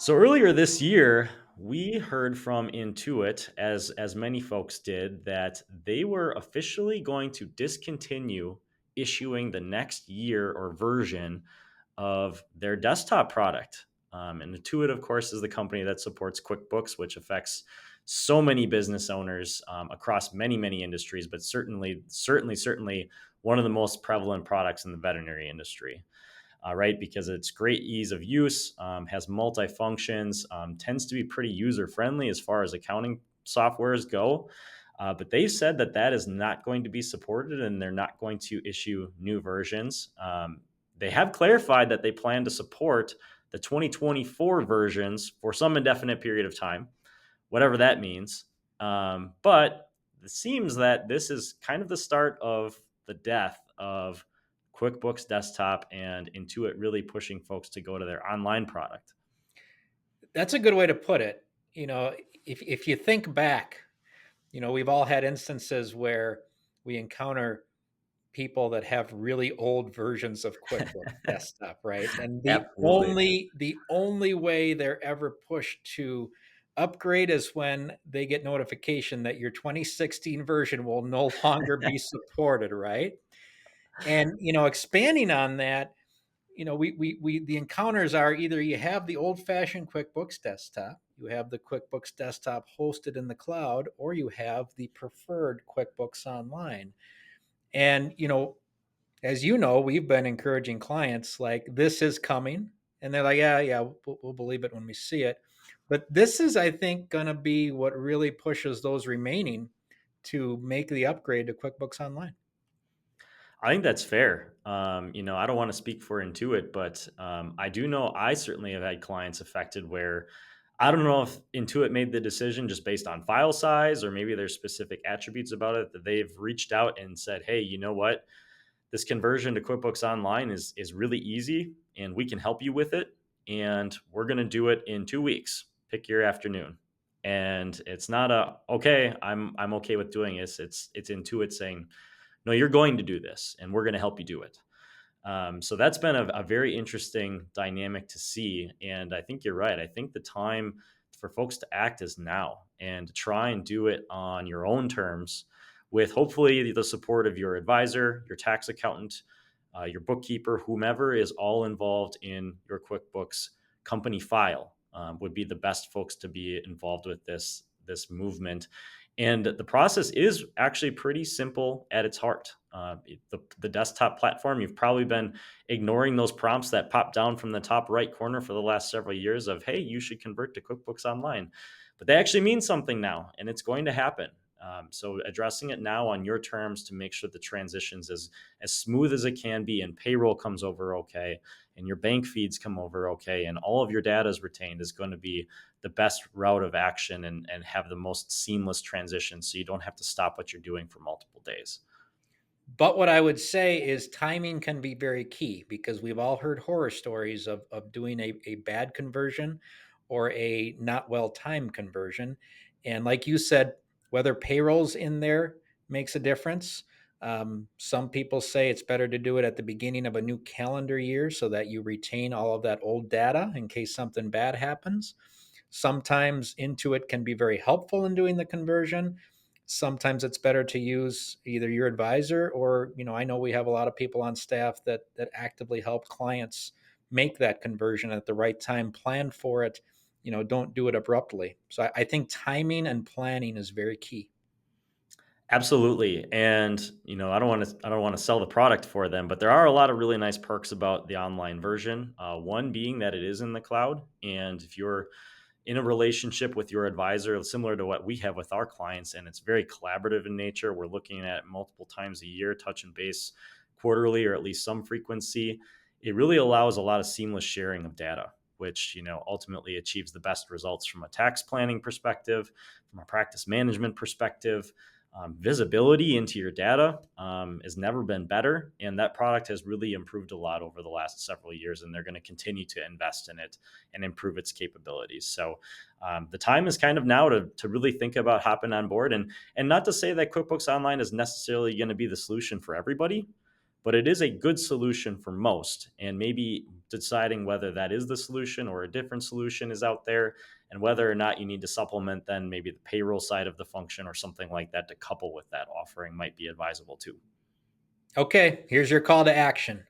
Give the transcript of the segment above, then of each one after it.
So earlier this year, we heard from Intuit, as many folks did, that they were officially going to discontinue issuing the next year or version of their desktop product. And Intuit, of course, is the company that supports QuickBooks, which affects so many business owners across many industries, but certainly one of the most prevalent products in the veterinary industry, right? Because it's great ease of use, has multi functions, tends to be pretty user friendly as far as accounting softwares go. But they said that that is not going to be supported and they're not going to issue new versions. They have clarified that they plan to support the 2024 versions for some indefinite period of time, whatever that means. But it seems that this is kind of the start of the death of QuickBooks Desktop and Intuit really pushing folks to go to their online product. That's a good way to put it. You know, if you think back, we've all had instances where we encounter people that have really old versions of QuickBooks Desktop, right? And the Absolutely. only the only way they're ever pushed to upgrade is when they get notification that your 2016 version will no longer be supported, right? And expanding on that, we the encounters are either you have the old-fashioned QuickBooks Desktop, you have the QuickBooks Desktop hosted in the cloud, or you have the preferred QuickBooks Online. And as you know, we've been encouraging clients like this is coming, and they're like, yeah, we'll believe it when we see it. But this is, I think, going to be what really pushes those remaining to make the upgrade to QuickBooks Online. I think that's fair. I don't want to speak for Intuit, but I do know I certainly have had clients affected where I don't know if Intuit made the decision just based on file size or maybe there's specific attributes about it that they've reached out and said, hey, you know what? This conversion to QuickBooks Online is really easy and we can help you with it. And we're going to do it in 2 weeks. Pick your afternoon. And it's not a okay, I'm okay with doing this. It's Intuit saying, no, you're going to do this and we're going to help you do it. So that's been a very interesting dynamic to see. And I think you're right. I think the time for folks to act is now and to try and do it on your own terms with hopefully the support of your advisor, your tax accountant, your bookkeeper, whomever is all involved in your QuickBooks company file, would be the best folks to be involved with this movement. And the process is actually pretty simple at its heart. The desktop platform, you've probably been ignoring those prompts that pop down from the top right corner for the last several years of, hey, you should convert to QuickBooks Online. But they actually mean something now, and it's going to happen. So addressing it now on your terms to make sure the transitions as smooth as it can be and payroll comes over okay and your bank feeds come over okay and all of your data is retained is going to be the best route of action and have the most seamless transition so you don't have to stop what you're doing for multiple days. But what I would say is timing can be very key because we've all heard horror stories of doing a bad conversion or a not well timed conversion. And like you said, whether payroll's in there makes a difference. Some people say it's better to do it at the beginning of a new calendar year so that you retain all of that old data in case something bad happens. Sometimes Intuit can be very helpful in doing the conversion. Sometimes it's better to use either your advisor or, I know we have a lot of people on staff that actively help clients make that conversion at the right time, plan for it, don't do it abruptly. So I think timing and planning is very key. Absolutely. And I don't want to sell the product for them, but there are a lot of really nice perks about the online version. One being that it is in the cloud, and if you're in a relationship with your advisor, similar to what we have with our clients, and it's very collaborative in nature. We're looking at multiple times a year, touch and base quarterly, or at least some frequency. It really allows a lot of seamless sharing of data, which ultimately achieves the best results from a tax planning perspective, from a practice management perspective. Visibility into your data has never been better, and that product has really improved a lot over the last several years, and they're going to continue to invest in it and improve its capabilities. So the time is kind of now to really think about hopping on board, and not to say that QuickBooks Online is necessarily going to be the solution for everybody, but it is a good solution for most, and maybe deciding whether that is the solution or a different solution is out there, and whether or not you need to supplement then maybe the payroll side of the function or something like that to couple with that offering might be advisable too. Okay, here's your call to action.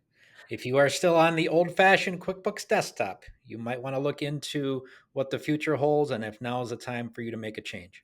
If you are still on the old fashioned QuickBooks Desktop, you might want to look into what the future holds and if now is the time for you to make a change.